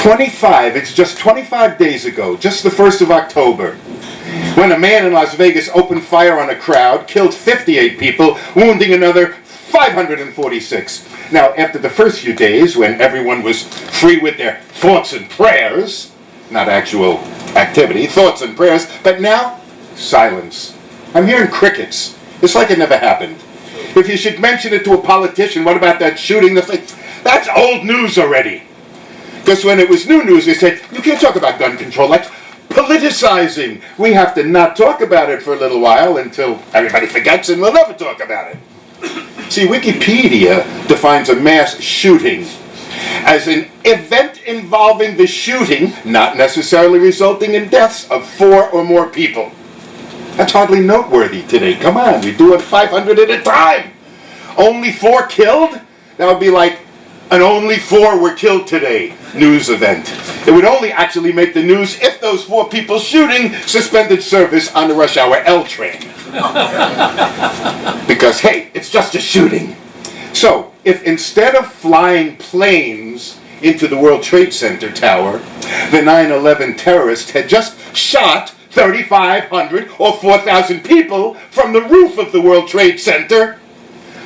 It's just 25 days ago, just the 1st of October, when a man in Las Vegas opened fire on a crowd, killed 58 people, wounding another 546. Now, after the first few days, when everyone was free with their thoughts and prayers, not actual activity, thoughts and prayers, but now, silence. I'm hearing crickets. It's like it never happened. If you should mention it to a politician, what about that shooting? That's old news already. Because when it was new news, they said, you can't talk about gun control. That's politicizing. We have to not talk about it for a little while until everybody forgets and we'll never talk about it. See, Wikipedia defines a mass shooting as an event involving the shooting, not necessarily resulting in deaths, of 4 or more people. That's hardly noteworthy today. Come on, we do it 500 at a time. Only 4 killed? That would be like an only 4 were killed today news event. It would only actually make the news if those 4 people shooting suspended service on the rush hour L train. Because, hey, it's just a shooting. So, if instead of flying planes into the World Trade Center tower, the 9/11 terrorists had just shot 3,500 or 4,000 people from the roof of the World Trade Center,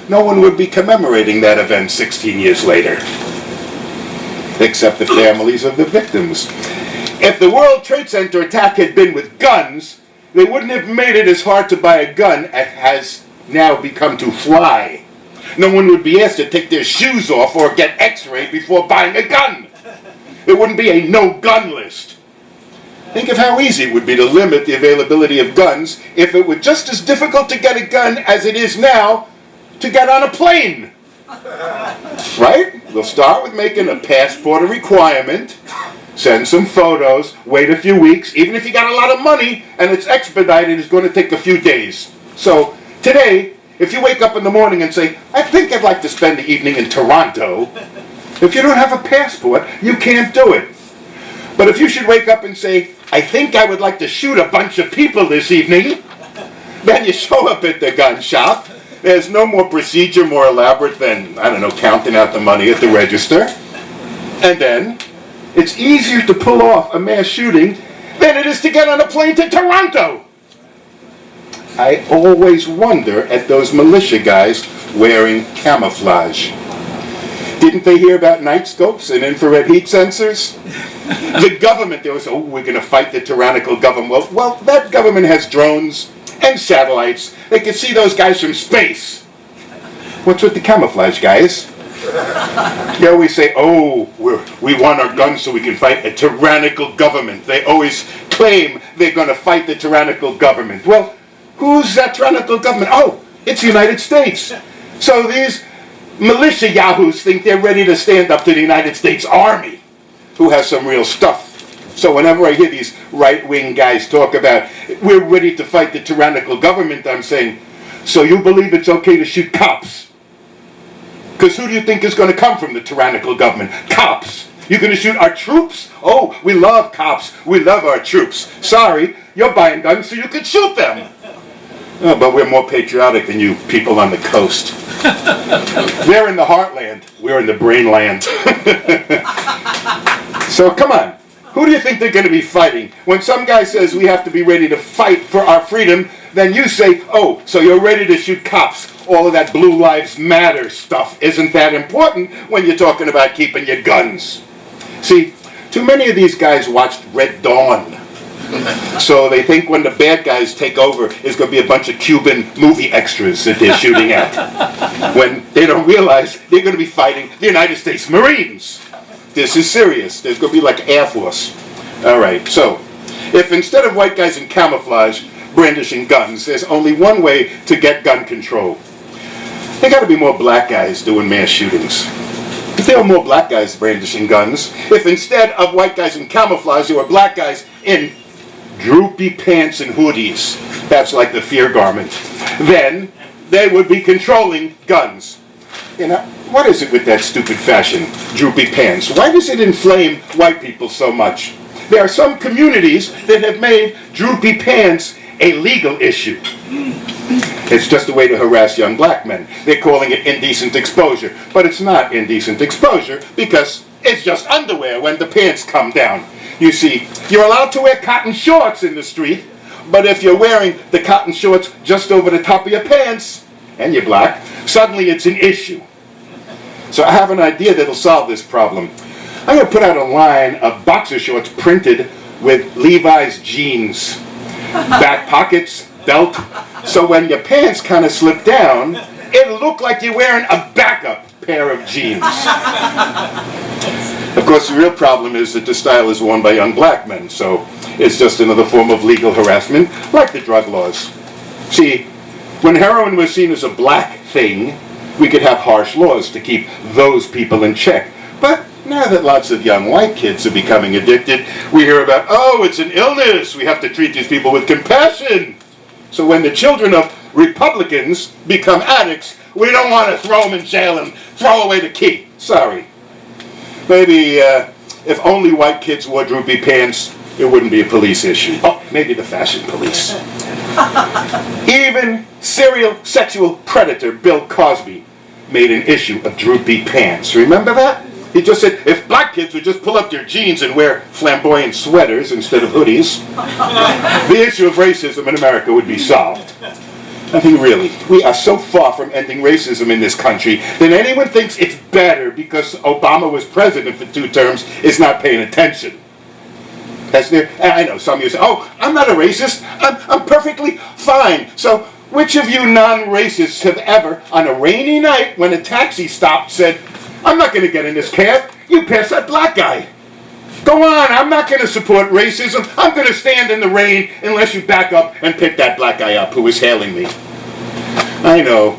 no one would be commemorating that event 16 years later. Except the families of the victims. If the World Trade Center attack had been with guns, they wouldn't have made it as hard to buy a gun as has now become to fly. No one would be asked to take their shoes off or get x-rayed before buying a gun. It wouldn't be a no-gun list. Think of how easy it would be to limit the availability of guns if it were just as difficult to get a gun as it is now to get on a plane. Right? We'll start with making a passport a requirement, send some photos, wait a few weeks. Even if you got a lot of money and it's expedited, it's going to take a few days. So today, if you wake up in the morning and say, I think I'd like to spend the evening in Toronto, if you don't have a passport, you can't do it. But if you should wake up and say, I think I would like to shoot a bunch of people this evening, then you show up at the gun shop. There's no more procedure more elaborate than, I don't know, counting out the money at the register. And then, it's easier to pull off a mass shooting than it is to get on a plane to Toronto. I always wonder at those militia guys wearing camouflage. Didn't they hear about night scopes and infrared heat sensors? The government, they was, we're going to fight the tyrannical government. Well, that government has drones and satellites. They can see those guys from space. What's with the camouflage guys? They always say, we want our guns so we can fight a tyrannical government. They always claim they're going to fight the tyrannical government. Well, who's that tyrannical government? Oh, it's the United States. So these militia yahoos think they're ready to stand up to the United States Army, who has some real stuff. So whenever I hear these right-wing guys talk about, we're ready to fight the tyrannical government, I'm saying, so you believe it's okay to shoot cops? Because who do you think is going to come from the tyrannical government? Cops. You're going to shoot our troops? Oh, we love cops. We love our troops. Sorry, you're buying guns so you could shoot them. Oh, but we're more patriotic than you people on the coast. They're in the heartland. We're in the brainland. So come on. Who do you think they're going to be fighting? When some guy says we have to be ready to fight for our freedom, then you say, oh, so you're ready to shoot cops. All of that Blue Lives Matter stuff isn't that important when you're talking about keeping your guns. See, too many of these guys watched Red Dawn. So they think when the bad guys take over, it's going to be a bunch of Cuban movie extras that they're shooting at. When they don't realize they're going to be fighting the United States Marines. This is serious. There's going to be like Air Force. All right, so if instead of white guys in camouflage brandishing guns, there's only one way to get gun control. There got to be more black guys doing mass shootings. If there were more black guys brandishing guns, if instead of white guys in camouflage, there were black guys in droopy pants and hoodies, that's like the fear garment, then they would be controlling guns. You know, what is it with that stupid fashion, droopy pants? Why does it inflame white people so much? There are some communities that have made droopy pants a legal issue. It's just a way to harass young black men. They're calling it indecent exposure. But it's not indecent exposure because is just underwear when the pants come down. You see, you're allowed to wear cotton shorts in the street, but if you're wearing the cotton shorts just over the top of your pants, and you're black, suddenly it's an issue. So I have an idea that'll solve this problem. I'm going to put out a line of boxer shorts printed with Levi's jeans. Back pockets, belt, so when your pants kind of slip down, it'll look like you're wearing a backup pair of jeans. Of course, the real problem is that the style is worn by young black men, so it's just another form of legal harassment, like the drug laws. See, when heroin was seen as a black thing, we could have harsh laws to keep those people in check. But now that lots of young white kids are becoming addicted, we hear about, oh, it's an illness, we have to treat these people with compassion. So when the children of Republicans become addicts, we don't want to throw them in jail and throw away the key. Sorry. Maybe if only white kids wore droopy pants, it wouldn't be a police issue. Oh, maybe the fashion police. Even serial sexual predator Bill Cosby made an issue of droopy pants. Remember that? He just said, if black kids would just pull up their jeans and wear flamboyant sweaters instead of hoodies, the issue of racism in America would be solved. I think really, we are so far from ending racism in this country that anyone thinks it's better because Obama was president for 2 terms is not paying attention. I know some of you say, oh, I'm not a racist, I'm perfectly fine. So which of you non-racists have ever, on a rainy night when a taxi stopped, said, I'm not going to get in this cab, you pass that black guy. Go on, I'm not going to support racism, I'm going to stand in the rain unless you back up and pick that black guy up who was hailing me. I know,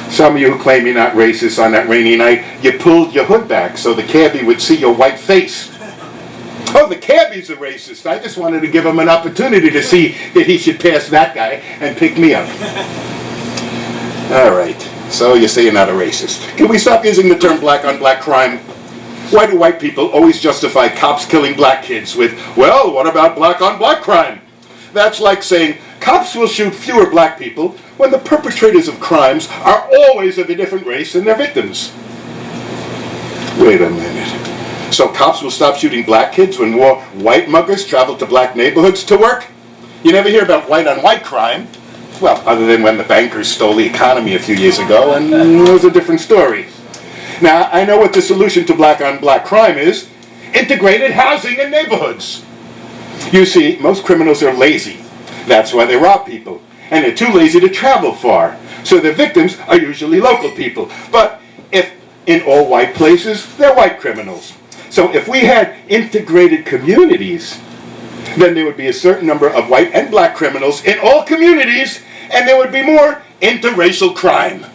some of you who claim you're not racist on that rainy night, you pulled your hood back so the cabbie would see your white face. Oh, the cabbie's a racist. I just wanted to give him an opportunity to see that he should pass that guy and pick me up. All right, so you say you're not a racist. Can we stop using the term black on black crime? Why do white people always justify cops killing black kids with, well, what about black on black crime? That's like saying cops will shoot fewer black people when the perpetrators of crimes are always of a different race than their victims. Wait a minute. So cops will stop shooting black kids when more white muggers travel to black neighborhoods to work? You never hear about white on white crime. Well, other than when the bankers stole the economy a few years ago, and it was a different story. Now, I know what the solution to black on black crime is. Integrated housing in neighborhoods. You see, most criminals are lazy. That's why they rob people. And they're too lazy to travel far. So their victims are usually local people. But if in all white places, they're white criminals. So if we had integrated communities, then there would be a certain number of white and black criminals in all communities, and there would be more interracial crime.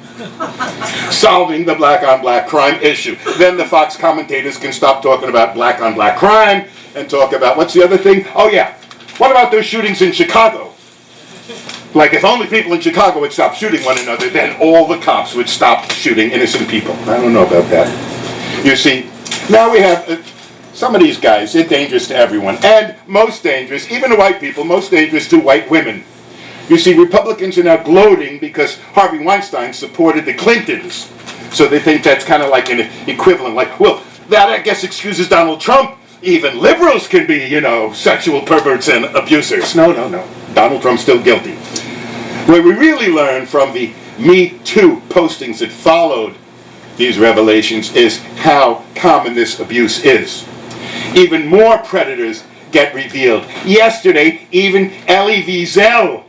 Solving the black on black crime issue. Then the Fox commentators can stop talking about black on black crime and talk about, what's the other thing? Oh yeah, what about those shootings in Chicago? Like if only people in Chicago would stop shooting one another, then all the cops would stop shooting innocent people. I don't know about that. You see, now we have some of these guys, they're dangerous to everyone. And most dangerous, even to white people, most dangerous to white women. You see, Republicans are now gloating because Harvey Weinstein supported the Clintons. So they think that's kind of like an equivalent. Like, well, that I guess excuses Donald Trump. Even liberals can be, sexual perverts and abusers. No. Donald Trump's still guilty. What we really learned from the Me Too postings that followed these revelations is how common this abuse is. Even more predators get revealed. Yesterday, even Elie Wiesel,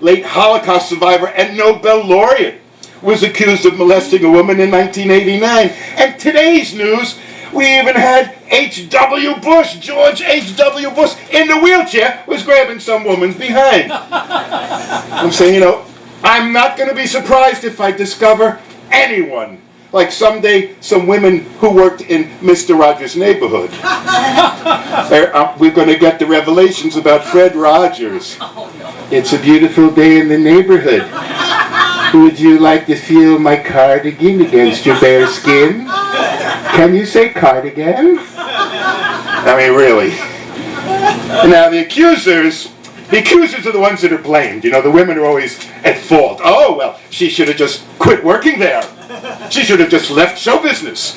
late Holocaust survivor and Nobel laureate, was accused of molesting a woman in 1989. And today's news, we even had H.W. Bush, George H.W. Bush, in the wheelchair, was grabbing some woman's behind. I'm saying, I'm not going to be surprised if I discover anyone. Like someday, some women who worked in Mr. Rogers' neighborhood. We're going to get the revelations about Fred Rogers. It's a beautiful day in the neighborhood. Would you like to feel my cardigan against your bare skin? Can you say cardigan? I mean, really. Now, the accusers are the ones that are blamed. The women are always at fault. Oh, well, she should have just quit working there. She should have just left show business.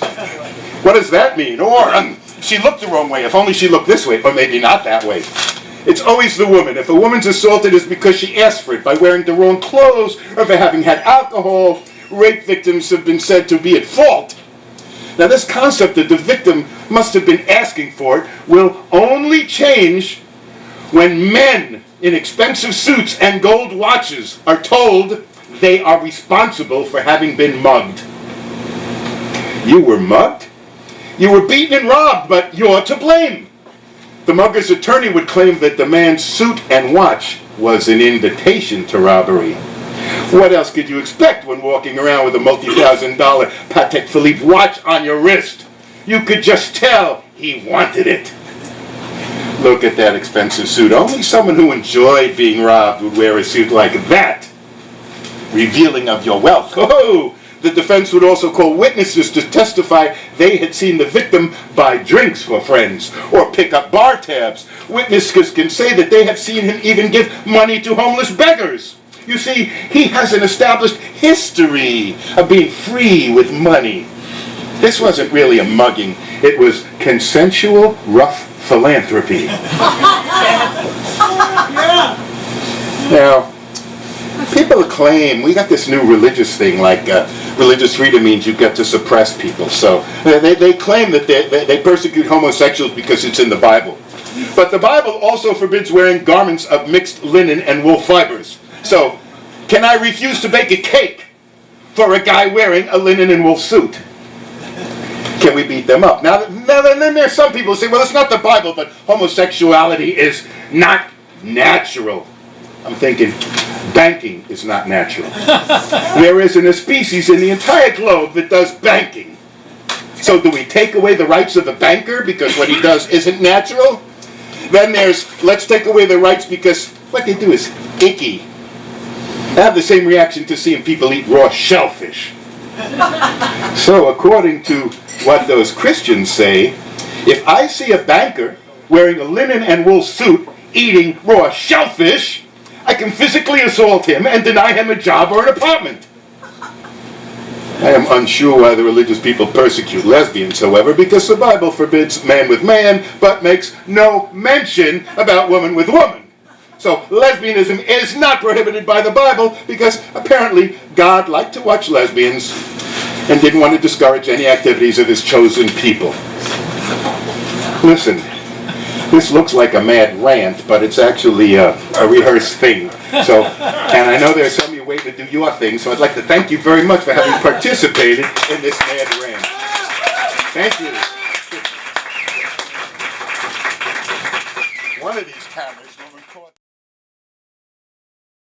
What does that mean? Or, she looked the wrong way. If only she looked this way, or maybe not that way. It's always the woman. If a woman's assaulted, it's because she asked for it by wearing the wrong clothes or for having had alcohol. Rape victims have been said to be at fault. Now, this concept that the victim must have been asking for it will only change when men in expensive suits and gold watches are told they are responsible for having been mugged. You were mugged? You were beaten and robbed, but you're to blame. The mugger's attorney would claim that the man's suit and watch was an invitation to robbery. What else could you expect when walking around with a multi-$1,000 Patek Philippe watch on your wrist? You could just tell he wanted it. Look at that expensive suit. Only someone who enjoyed being robbed would wear a suit like that, revealing of your wealth. Oh, the defense would also call witnesses to testify they had seen the victim buy drinks for friends or pick up bar tabs. Witnesses can say that they have seen him even give money to homeless beggars. You see, he has an established history of being free with money. This wasn't really a mugging. It was consensual, rough philanthropy. Now, people claim we got this new religious thing, like religious freedom means you get to suppress people. So they claim that they persecute homosexuals because it's in the Bible. But the Bible also forbids wearing garments of mixed linen and wool fibers. So, can I refuse to bake a cake for a guy wearing a linen and wool suit? Can we beat them up? Now then there's some people who say, well, it's not the Bible, but homosexuality is not natural. I'm thinking, banking is not natural. There isn't a species in the entire globe that does banking. So do we take away the rights of the banker because what he does isn't natural? Then there's, let's take away the rights because what they do is icky. I have the same reaction to seeing people eat raw shellfish. So according to what those Christians say, if I see a banker wearing a linen and wool suit eating raw shellfish, I can physically assault him and deny him a job or an apartment. I am unsure why the religious people persecute lesbians, however, because the Bible forbids man with man, but makes no mention about woman with woman. So lesbianism is not prohibited by the Bible because apparently God liked to watch lesbians and didn't want to discourage any activities of his chosen people. Listen, this looks like a mad rant, but it's actually a rehearsed thing. So, and I know there's some of you waiting to do your thing, so I'd like to thank you very much for having participated in this mad rant. Thank you. One of these cameras